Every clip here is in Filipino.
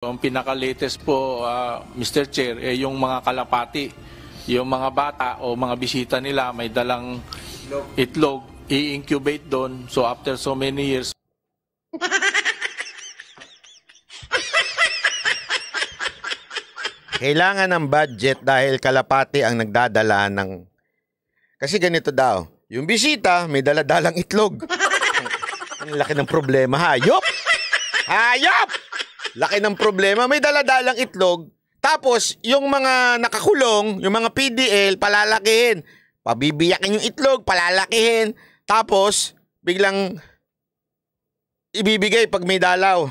Ang pinaka-latest po, Mr. Chair, yung mga kalapati, yung mga bata o mga bisita nila may dalang itlog, i-incubate doon. So after so many years, kailangan ng budget dahil kalapati ang nagdadala ng... Kasi ganito daw, yung bisita may daladalang itlog. Ang laki ng problema, hayop! Hayop! Laki ng problema, may daladalang itlog. Tapos, yung mga nakakulong, yung mga PDL, palalakihin. Pabibiyakin yung itlog, palalakihin. Tapos, biglang ibibigay pag may dalaw.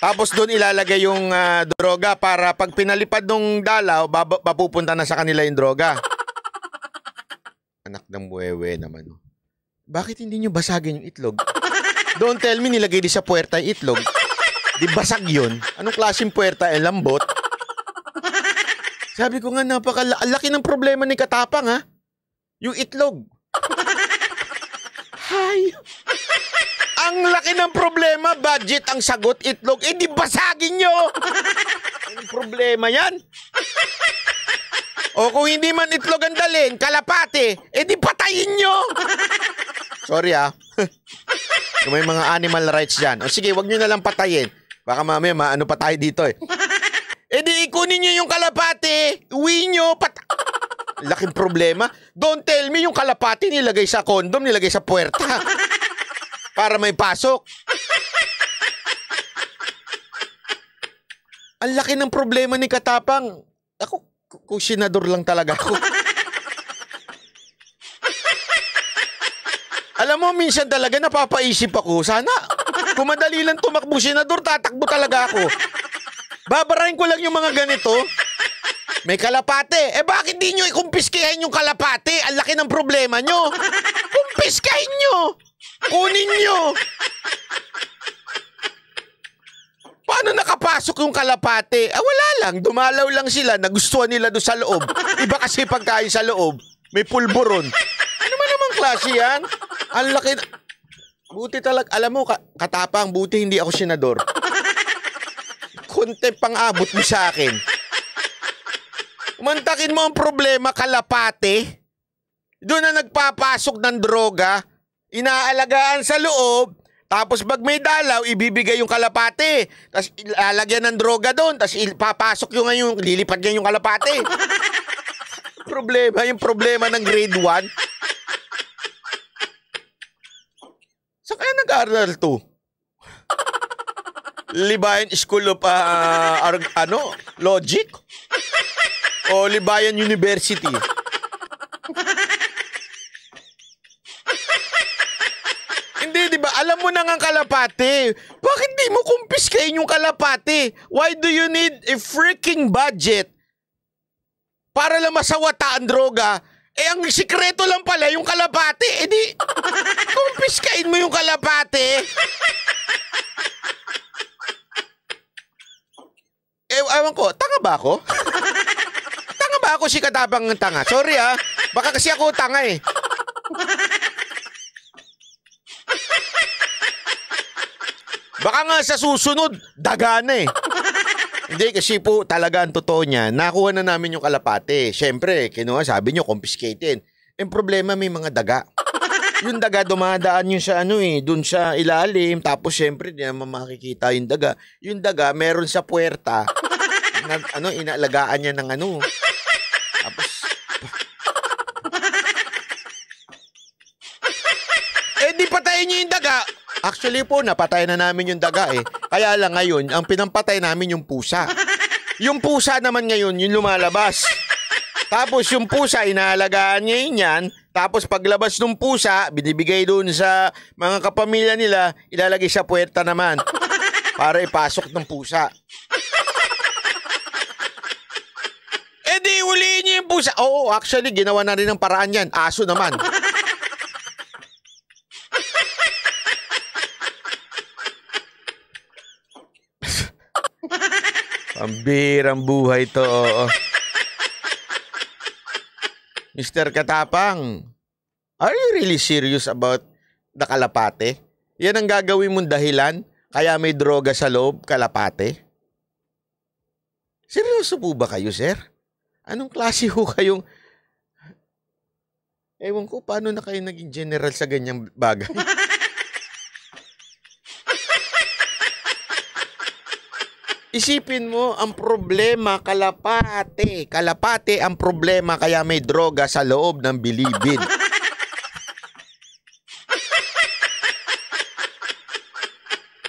Tapos doon ilalagay yung droga para pag pinalipad ng dalaw, mapupunta na sa kanila yung droga. Anak ng buwewe naman. Bakit hindi nyo basagin yung itlog? Don't tell me nilagay di sa puwerta yung itlog. Di basag yun? Anong klaseng puwerta? Lambot? Sabi ko nga, napakalaki ng problema ni Katapang, ha? Yung itlog. Hay! Ang laki ng problema, budget ang sagot, itlog. Di basagin nyo! Anong problema yan? O kung hindi man itlog ang dalhin, kalapate, di patayin nyo! Sorry, ha? Kung may mga animal rights dyan. O sige, wag nyo na lang patayin. Baka mamaya maano pa tayo dito, di ikunin nyo yung kalapate. Uwi nyo. Laking problema. Don't tell me yung kalapate nilagay sa kondom, nilagay sa puwerta. Para may pasok. Ang laki ng problema ni Katapang. Ako, kusinador lang talaga ako. Alam mo, minsan talaga napapaisip ako, sana kung madali lang tumakbo senador, tatakbo talaga ako. Babarahin ko lang yung mga ganito. May kalapate. Bakit di nyo ikumpiskahin yung kalapate? Ang laki ng problema nyo. Kumpiskahin nyo. Kunin nyo. Paano nakapasok yung kalapate? Wala lang. Dumalaw lang sila. Nagustuhan nila doon sa loob. Iba kasi pagkain sa loob. May pulburon. Ano man namang klase yan? Ang laki na... Buti talaga. Alam mo, Katapang, buti hindi ako senador. Konti pang abot mo sa akin. Mantakin mo ang problema, kalapate. Doon na nagpapasok ng droga, inaalagaan sa loob, tapos pag may dalaw, ibibigay yung kalapate. Tapos ilalagyan ng droga doon, tapos ipapasok yung ngayon, lilipad niya yung kalapate. Yung problema ng grade 1. Saan kaya nag-aaral to? Libayan School of Logic? O Libayan University? Hindi, di ba? Alam mo na nga kalapate. Bakit di mo kumpiskahin yung kalapate? Why do you need a freaking budget para lang masawata ang droga? Ang sikreto lang pala yung kalapate. Di, kumpiskahin mo yung kalapate. Ewan ko, tanga ba ako? Tanga ba ako si Katapang ng tanga? Sorry, baka kasi ako tanga, Baka nga sa susunod, daga na, Hindi, kasi po talaga ang totoo niya, nakuha na namin yung kalapate. Siyempre, kinuha, sabi nyo, confiscated. Ang problema, may mga daga. Yung daga, dumadaan yun sa dun sa ilalim. Tapos, siyempre, di naman makikita yung daga. Yung daga, meron sa puwerta. Inaalagaan niya ng Tapos, di patayin niyo yung daga. Actually po, napatay na namin yung daga, Kaya lang ngayon, ang pinampatay namin yung pusa. Yung pusa naman ngayon, yung lumalabas. Tapos yung pusa, inaalagaan niya yan. Tapos paglabas ng pusa, binibigay doon sa mga kapamilya nila, ilalagay sa puwerta naman. Para ipasok ng pusa. Di huliin niyo yung pusa. Oo, actually, ginawa na rin ng paraan yan. Aso naman. Pambirang buhay to, Mr. Katapang, are you really serious about the kalapate? Yan ang gagawin mong dahilan kaya may droga sa loob, kalapate? Seryoso po ba kayo, sir? Anong klase ho kayong... Ewan ko, paano na kayo naging general sa ganyang bagay? Isipin mo, ang problema, kalapate. Kalapate ang problema kaya may droga sa loob ng bilibid.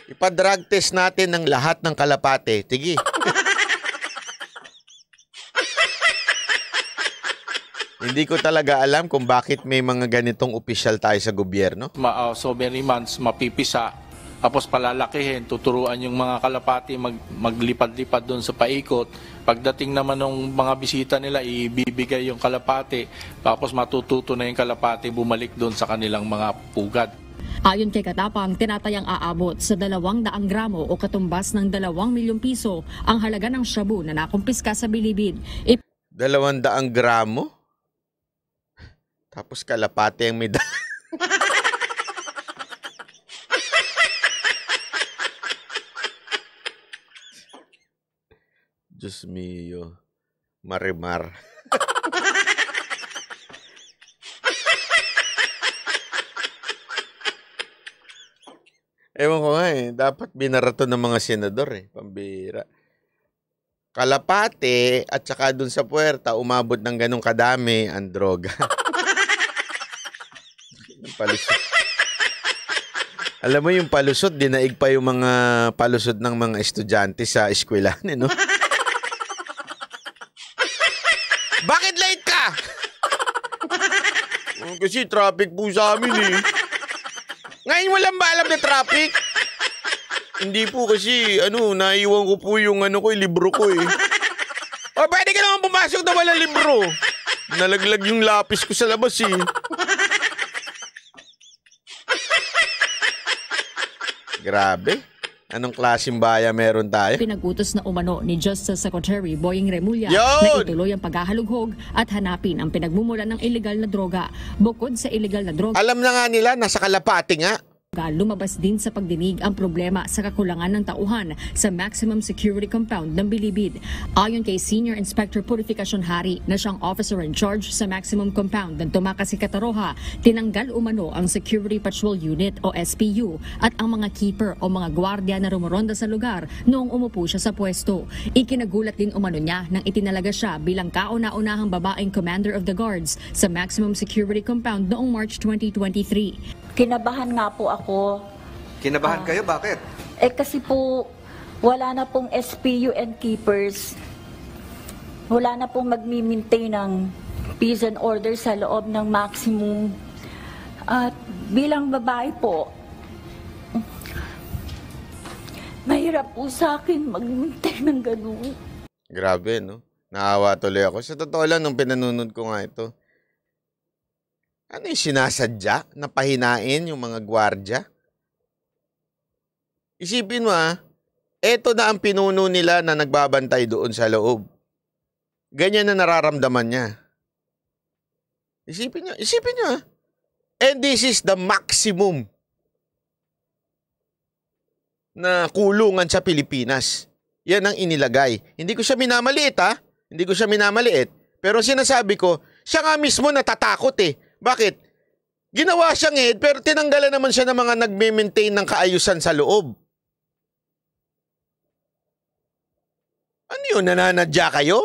Ipa-drug test natin ng lahat ng kalapate. Tigi. Hindi ko talaga alam kung bakit may mga ganitong opisyal tayo sa gobyerno. So many months, mapipisa. Tapos palalakihin, tuturuan yung mga kalapati maglipad-lipad doon sa paikot. Pagdating naman ng mga bisita nila, ibibigay yung kalapati. Tapos matututo na yung kalapati bumalik doon sa kanilang mga pugad. Ayon kay Katapang, tinatayang aabot sa 200 gramo o katumbas ng 2 milyong piso ang halaga ng shabu na nakumpiska sa bilibid. 200 gramo? Tapos kalapati ang may Diyos mio, marimar. Ewan ko nga dapat binarato ng mga senador pambira. Kalapate at saka dun sa puwerta, umabot ng ganong kadami ang droga. Palusot. Alam mo yung palusot, dinaig pa yung mga palusot ng mga estudyante sa eskwelahan, no? Bakit late ka? Kasi traffic po sa amin Ngayon mo lang ba alam na traffic? Hindi po kasi, naiwan ko po yung libro ko O, pwede ka naman pumasok na walang libro. Nalaglag yung lapis ko sa labas Grabe. Anong klaseng baya meron tayo? Pinagutos na umano ni Justice Secretary Boying Remulla Yun! na ituloy ang paghahalughog at hanapin ang pinagmumulan ng illegal na droga. Bukod sa illegal na droga, Alam na nga nila, nasa kalapati nga. lumabas din sa pagdinig ang problema sa kakulangan ng tauhan sa maximum security compound ng Bilibid. Ayon kay Senior Inspector Purificacion Hari na siyang officer in charge sa maximum compound ng Tumakas Cataroha, tinanggal umano ang Security Patrol Unit o SPU at ang mga keeper o mga gwardiya na rumoronda sa lugar noong umupo siya sa pwesto. Ikinagulat din umano niya nang itinalaga siya bilang kauna-unahang babaeng commander of the guards sa maximum security compound noong March 2023. Kinabahan nga po ako. Kinabahan kayo? Bakit? Kasi po, wala na pong SPU and keepers. Wala na pong magmi-maintain ng peace and order sa loob ng maximum. At bilang babae po, mahirap po sa akin mag-maintain ng ganun. Grabe, no? Naawa tuloy ako. Sa totoo lang, nung pinanunod ko nga ito, ano yung sinasadya na pahinain yung mga gwardya? Isipin mo eto na ang pinuno nila na nagbabantay doon sa loob. Ganyan na nararamdaman niya. Isipin niyo. And this is the maximum na kulungan sa Pilipinas. Yan ang inilagay. Hindi ko siya minamaliit Hindi ko siya minamaliit. Pero sinasabi ko, siya nga mismo natatakot Bakit? Ginawa siyang head pero tinanggalan naman siya ng mga nagme-maintain ng kaayusan sa loob. Ano yun? Nananadya kayo?